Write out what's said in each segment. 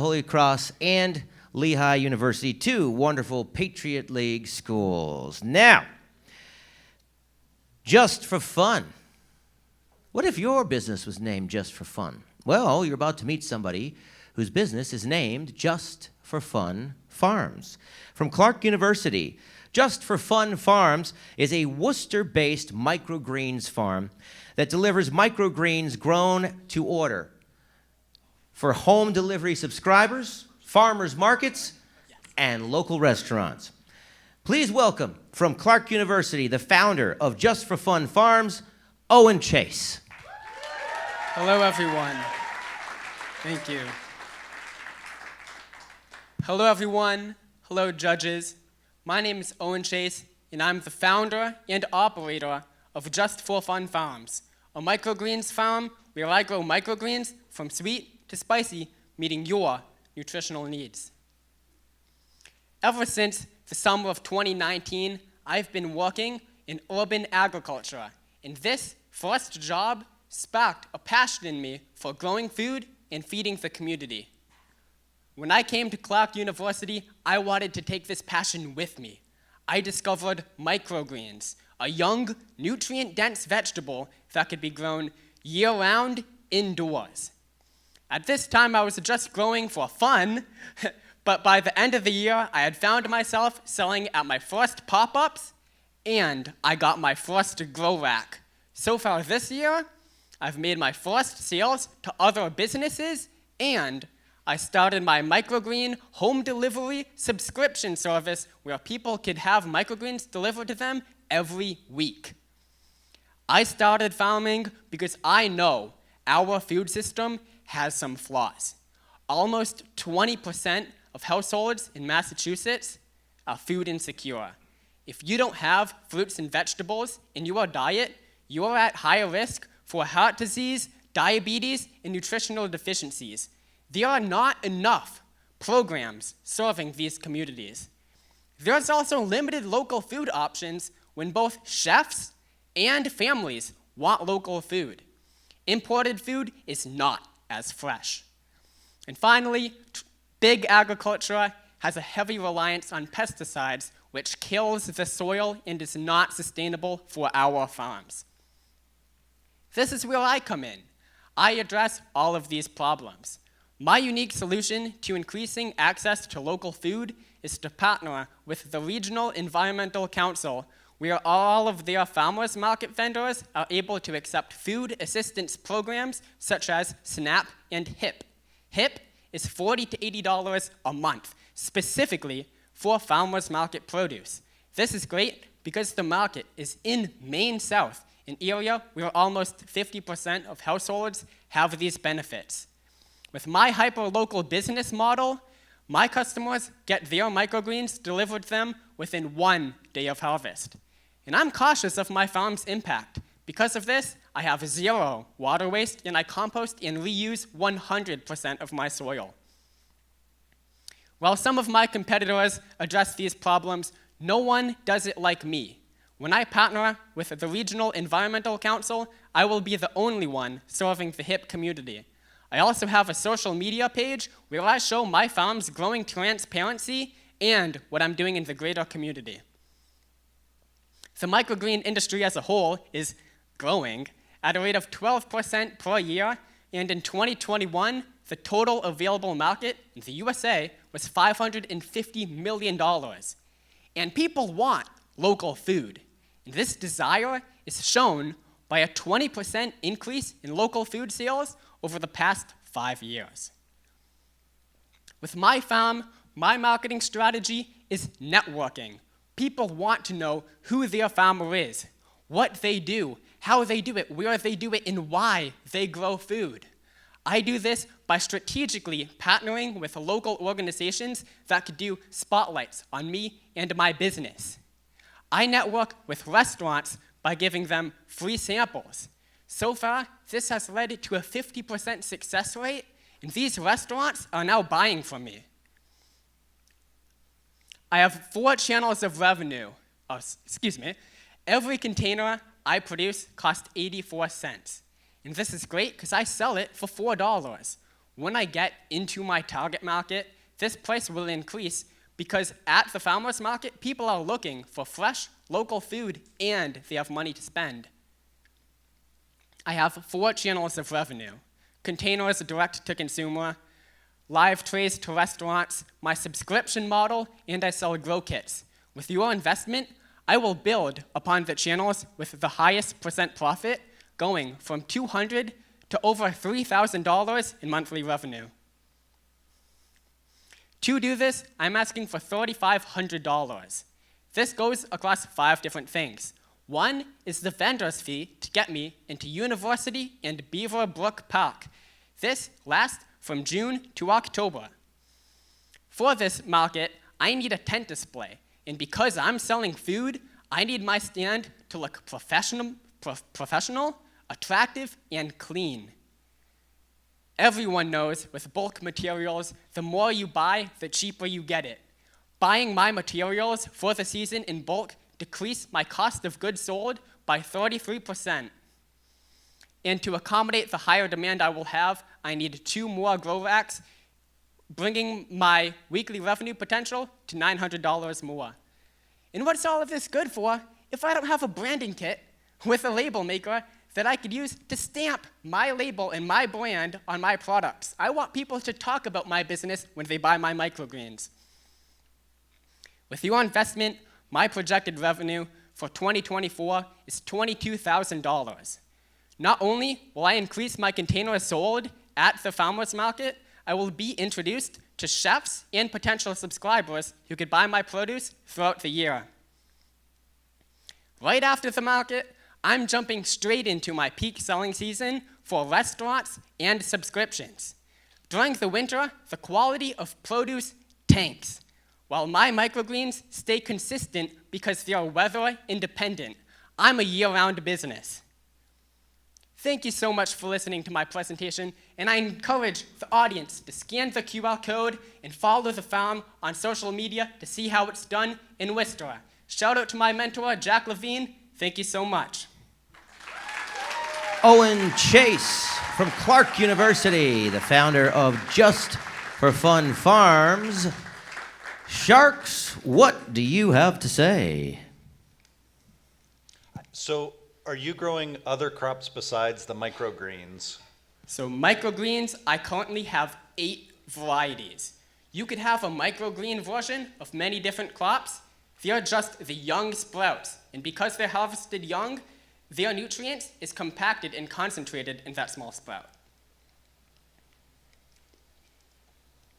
Holy Cross and Lehigh University, two wonderful Patriot League schools. Now, just for fun. What if your business was named Just for Fun? Well, you're about to meet somebody whose business is named Just for Fun Farms. From Clark University, Just for Fun Farms is a Worcester-based microgreens farm that delivers microgreens grown to order for home delivery subscribers, farmers markets, and local restaurants. Please welcome, from Clark University, the founder of Just for Fun Farms, Owen Chase. Hello, everyone. Thank you. Hello, everyone. Hello, judges. My name is Owen Chase, and I'm the founder and operator of Just for Fun Farms, a microgreens farm where I grow microgreens from sweet to spicy, meeting your nutritional needs. Ever since the summer of 2019, I've been working in urban agriculture, and this first job sparked a passion in me for growing food and feeding the community. When I came to Clark University, I wanted to take this passion with me. I discovered microgreens, a young, nutrient-dense vegetable that could be grown year-round indoors. At this time, I was just growing for fun, but by the end of the year, I had found myself selling at my first pop-ups, and I got my first grow rack. So far this year, I've made my first sales to other businesses, and I started my microgreen home delivery subscription service where people could have microgreens delivered to them every week. I started farming because I know our food system has some flaws. Almost 20% of households in Massachusetts are food insecure. If you don't have fruits and vegetables in your diet, you are at higher risk for heart disease, diabetes, and nutritional deficiencies. There are not enough programs serving these communities. There's also limited local food options when both chefs and families want local food. Imported food is not as fresh. And finally, big agriculture has a heavy reliance on pesticides, which kills the soil and is not sustainable for our farms. This is where I come in. I address all of these problems. My unique solution to increasing access to local food is to partner with the Regional Environmental Council, where all of their farmers market vendors are able to accept food assistance programs such as SNAP and HIP. HIP is $40 to $80 a month, specifically for farmers market produce. This is great because the market is in Maine South, an area where almost 50% of households have these benefits. With my hyper-local business model, my customers get their microgreens delivered to them within 1 day of harvest. And I'm cautious of my farm's impact. Because of this, I have zero water waste, and I compost and reuse 100% of my soil. While some of my competitors address these problems, no one does it like me. When I partner with the Regional Environmental Council, I will be the only one serving the HIP community. I also have a social media page where I show my farm's growing transparency and what I'm doing in the greater community. The microgreen industry as a whole is growing at a rate of 12% per year, and in 2021, the total available market in the USA was $550 million. And people want local food. And this desire is shown by a 20% increase in local food sales over the past 5 years. With my farm, my marketing strategy is networking. People want to know who their farmer is, what they do, how they do it, where they do it, and why they grow food. I do this by strategically partnering with local organizations that could do spotlights on me and my business. I network with restaurants by giving them free samples. So far, this has led to a 50% success rate, and these restaurants are now buying from me. I have 4 channels of revenue. Every container I produce costs 84 cents. And this is great because I sell it for $4. When I get into my target market, this price will increase because at the farmers market, people are looking for fresh, local food, and they have money to spend. I have 4 channels of revenue: containers direct to consumer, live trays to restaurants, my subscription model, and I sell grow kits. With your investment, I will build upon the channels with the highest percent profit, going from $200 to over $3,000 in monthly revenue. To do this, I'm asking for $3,500. This goes across 5 different things. One is the vendor's fee to get me into University and Beaverbrook Park. This lasts from June to October. For this market, I need a tent display, and because I'm selling food, I need my stand to look professional, attractive, and clean. Everyone knows with bulk materials, the more you buy, the cheaper you get it. Buying my materials for the season in bulk decreased my cost of goods sold by 33%. And to accommodate the higher demand I will have, I need 2 more grow racks, bringing my weekly revenue potential to $900 more. And what's all of this good for if I don't have a branding kit with a label maker that I could use to stamp my label and my brand on my products? I want people to talk about my business when they buy my microgreens. With your investment, my projected revenue for 2024 is $22,000. Not only will I increase my containers sold at the farmers market, I will be introduced to chefs and potential subscribers who could buy my produce throughout the year. Right after the market, I'm jumping straight into my peak selling season for restaurants and subscriptions. During the winter, the quality of produce tanks, while my microgreens stay consistent because they are weather independent. I'm a year-round business. Thank you so much for listening to my presentation, and I encourage the audience to scan the QR code and follow the farm on social media to see how it's done in Worcester. Shout out to my mentor, Jack Levine. Thank you so much. Owen Chase from Clark University, the founder of Just for Fun Farms. Sharks, what do you have to say? So, are you growing other crops besides the microgreens? So microgreens, I currently have 8 varieties. You could have a microgreen version of many different crops. They are just the young sprouts, and because they're harvested young, their nutrients is compacted and concentrated in that small sprout.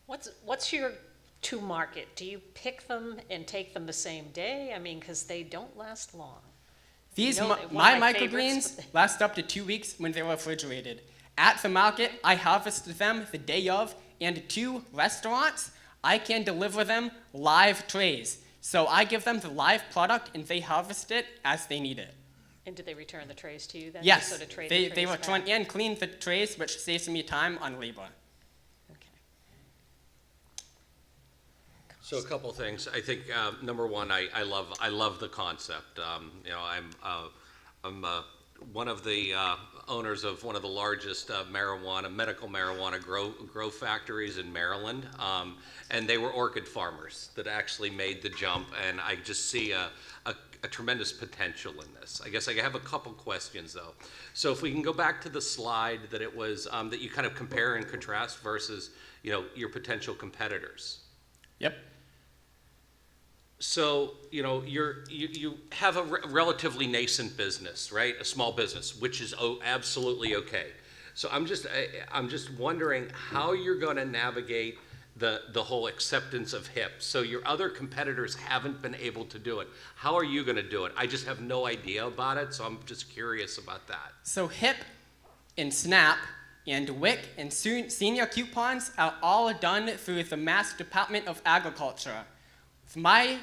What's your to market? Do you pick them and take them the same day? I mean, because they don't last long. These, You know, my one of my microgreens favorites. last up to 2 weeks when they're refrigerated. At the market, I harvest them the day of, and to restaurants, I can deliver them live trays. So I give them the live product, and they harvest it as they need it. And do they return the trays to you then? Yes, So to trade they the trays return back? and clean the trays, which saves me time on labor. Okay. So a couple things. I think number one, I love the concept. I'm one of the owners of one of the largest medical marijuana grow factories in Maryland, and they were orchid farmers that actually made the jump. And I just see a tremendous potential in this. I guess I have a couple questions though. So if we can go back to the slide that it was that you kind of compare and contrast versus your potential competitors. Yep. So, you have a relatively nascent business, right? A small business, which is absolutely okay. So I'm just wondering how you're going to navigate the whole acceptance of hip. So your other competitors haven't been able to do it. How are you going to do it? I just have no idea about it, so I'm just curious about that. So HIP and SNAP and WIC and senior coupons are all done through the Mass Department of Agriculture. My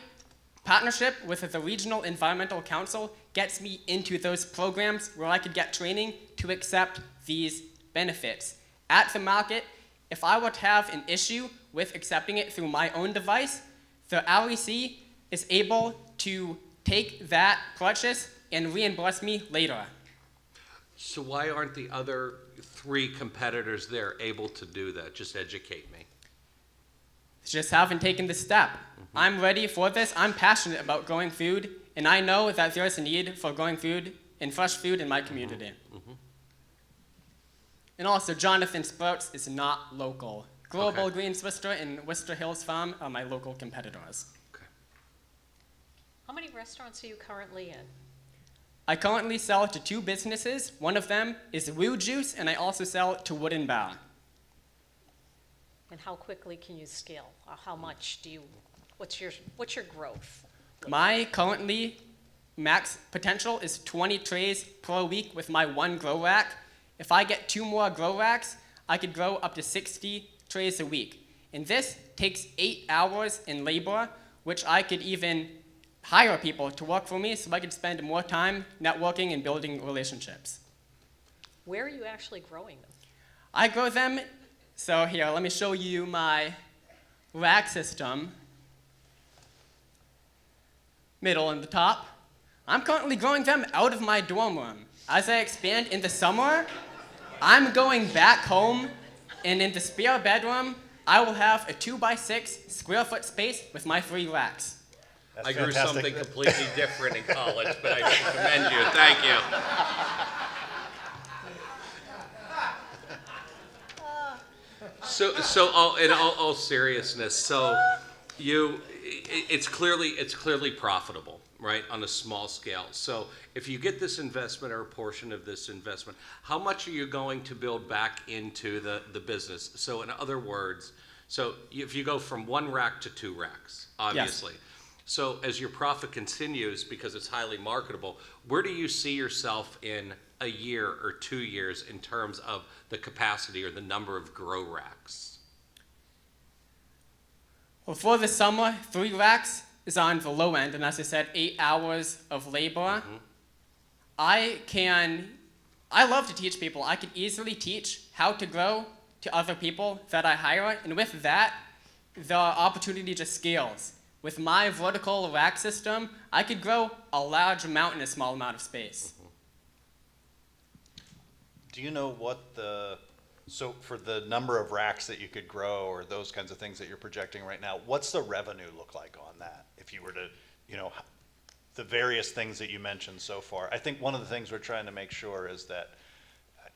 partnership with the Regional Environmental Council gets me into those programs where I could get training to accept these benefits. At the market, if I were to have an issue with accepting it through my own device, the REC is able to take that purchase and reimburse me later. So why aren't the other three competitors there able to do that? Just educate me. Just haven't taken the step. I'm ready for this. I'm passionate about growing food, and I know that there's a need for growing food and fresh food in my community. And also, Jonathan Sprouts is not local. Global Okay. Greens Worcester and Worcester Hills Farm are my local competitors. Okay. How many restaurants are you currently in? I currently sell to two businesses. One of them is Woo Juice, and I also sell to Wooden Bar. And how quickly can you scale? How much do you, what's your growth? My currently max potential is 20 trays per week with my one grow rack. If I get 2 more grow racks, I could grow up to 60 trays a week. And this takes 8 hours in labor, which I could even hire people to work for me so I could spend more time networking and building relationships. Where are you actually growing them? I grow them, so here, let me show you my rack system. Middle and the top. I'm currently growing them out of my dorm room. As I expand in the summer, I'm going back home, and in the spare bedroom, I will have a 2x6 square foot space with my 3 racks. That's I grew fantastic. something completely different in college, but I commend you. Thank you. So in all seriousness, so it's clearly profitable, right, on a small scale. So if you get this investment or a portion of this investment, how much are you going to build back into the business? So in other words, so if you go from 1 rack to 2 racks, obviously. So as your profit continues, because it's highly marketable, where do you see yourself in a year or 2 years in terms of the capacity or the number of grow racks? Well, for the summer, 3 racks is on the low end, and as I said, 8 hours of labor. I love to teach people. I could easily teach how to grow to other people that I hire, and with that, the opportunity just scales. With my vertical rack system, I could grow a large amount in a small amount of space. Do you know what so for the number of racks that you could grow or those kinds of things that you're projecting right now, what's the revenue look like on that? If you were to, the various things that you mentioned so far. I think one of the things we're trying to make sure is that,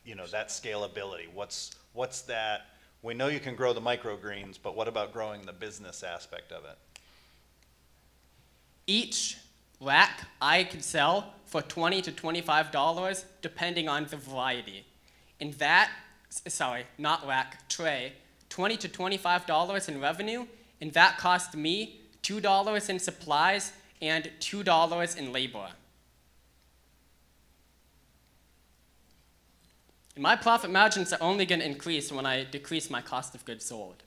that scalability. What's that? We know you can grow the microgreens, but what about growing the business aspect of it? Each rack I could sell for $20 to $25 depending on the variety. And that, not rack, tray, $20 to $25 in revenue, and that cost me $2 in supplies and $2 in labor. And my profit margins are only going to increase when I decrease my cost of goods sold.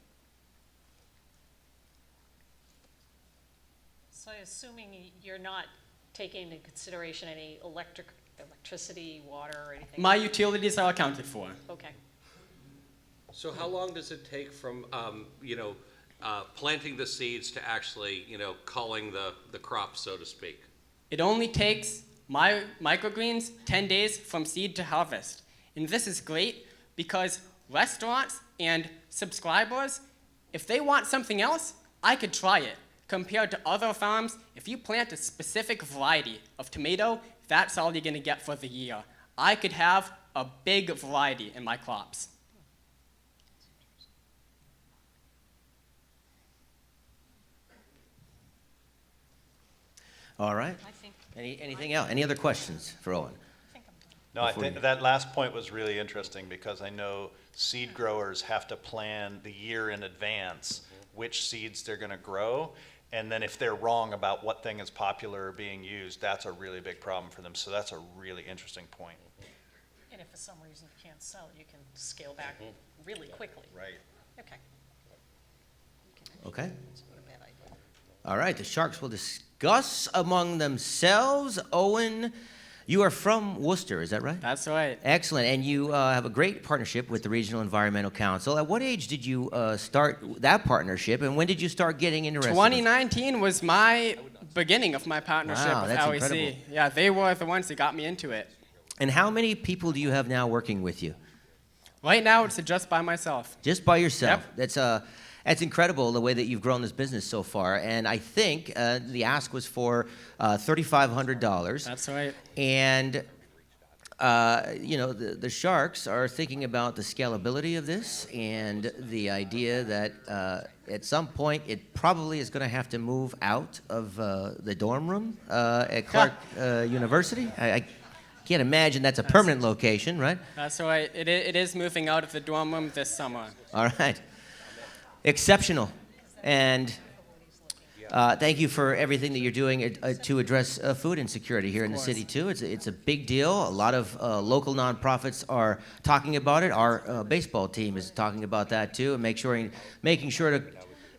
So assuming you're not taking into consideration any electricity, water, or anything? My utilities are accounted for. Okay. So how long does it take from, planting the seeds to actually, culling the crop, so to speak? It only takes my microgreens 10 days from seed to harvest. And this is great because restaurants and subscribers, if they want something else, I could try it. Compared to other farms, if you plant a specific variety of tomato, that's all you're going to get for the year. I could have a big variety in my crops. All right. I think, Anything else? Any other questions for Owen? I think I'm done. No, I Before think you- that last point was really interesting because I know seed growers have to plan the year in advance which seeds they're going to grow. And then if they're wrong about what thing is popular or being used, that's a really big problem for them. So that's a really interesting point. And if for some reason you can't sell, you can scale back really quickly. Right. Okay. Okay. That's not a bad idea. All right. The Sharks will discuss among themselves. Owen, you are from Worcester, is that right? That's right. Excellent. And you have a great partnership with the Regional Environmental Council. At what age did you start that partnership, and when did you start getting interested? 2019 was my beginning of my partnership Wow, with that's LEC. incredible. Yeah, they were the ones that got me into it. And how many people do you have now working with you? Right now, it's just by myself. Just by yourself. Yep. That's incredible the way that you've grown this business so far. And I think the ask was for $3,500. That's right. And the Sharks are thinking about the scalability of this and the idea that at some point it probably is going to have to move out of the dorm room at Clark University. I can't imagine that's a permanent location, right? That's right. It is moving out of the dorm room this summer. All right. Exceptional. And thank you for everything that you're doing to address food insecurity here in the city, too. It's a big deal. A lot of local nonprofits are talking about it. Our baseball team is talking about that, too, and making sure to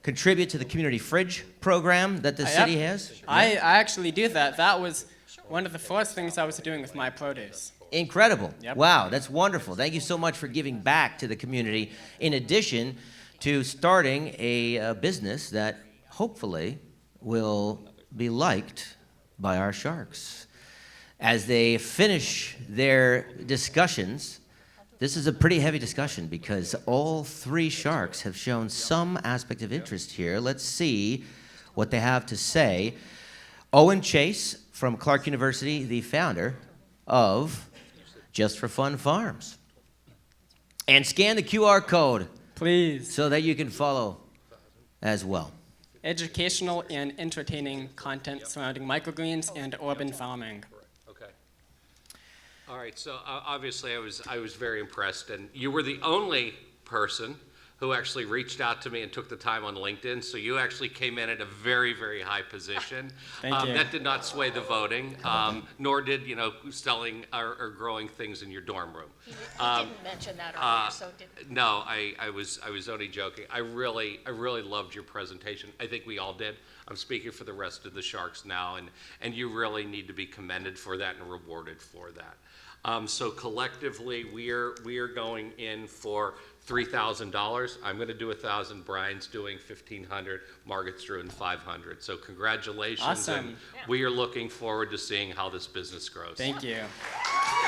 contribute to the community fridge program that the city has. I actually do that. That was one of the first things I was doing with my produce. Incredible. Yep. Wow, that's wonderful. Thank you so much for giving back to the community, in addition to starting a business that hopefully will be liked by our Sharks. As they finish their discussions, this is a pretty heavy discussion because all three Sharks have shown some aspect of interest here. Let's see what they have to say. Owen Chase from Clark University, the founder of Just for Fun Farms. And scan the QR code Please. so that you can follow as well. Educational and entertaining content surrounding microgreens and urban farming. Okay. All right, so obviously I was very impressed, and you were the only person who actually reached out to me and took the time on LinkedIn, so you actually came in at a very, very high position. Thank you. That did not sway the voting, nor did, selling or growing things in your dorm room. You didn't mention that earlier, so did. No, I was only joking. I really loved your presentation. I think we all did. I'm speaking for the rest of the Sharks now, and you really need to be commended for that and rewarded for that. So collectively, we are going in for $3,000. I'm going to do 1,000. Brian's doing 1,500. Margaret's doing 500. So congratulations. Awesome. And we are looking forward to seeing how this business grows. Thank you.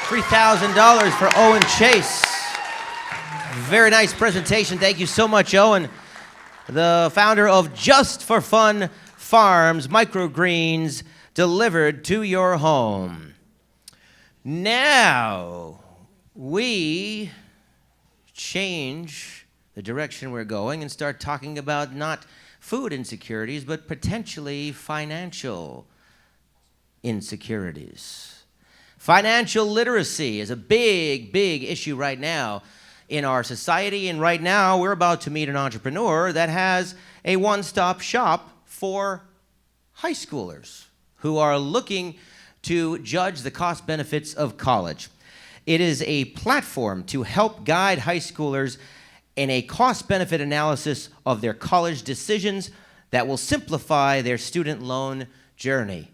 $3,000 for Owen Chase. Very nice presentation. Thank you so much, Owen, the founder of Just for Fun Farms, microgreens delivered to your home. Now, we change the direction we're going and start talking about not food insecurities, but potentially financial insecurities. Financial literacy is a big, big issue right now in our society, and right now we're about to meet an entrepreneur that has a one-stop shop for high schoolers who are looking to judge the cost benefits of college. It is a platform to help guide high schoolers in a cost-benefit analysis of their college decisions that will simplify their student loan journey.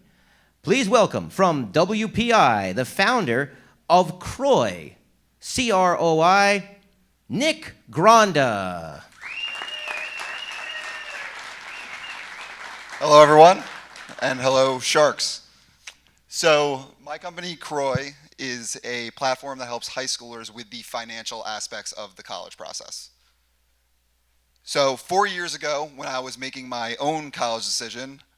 Please welcome from WPI, the founder of CROI, C-R-O-I, Nick Granda. Hello, everyone, and hello, Sharks. So my company, CROI, is a platform that helps high schoolers with the financial aspects of the college process. So 4 years ago, when I was making my own college decision,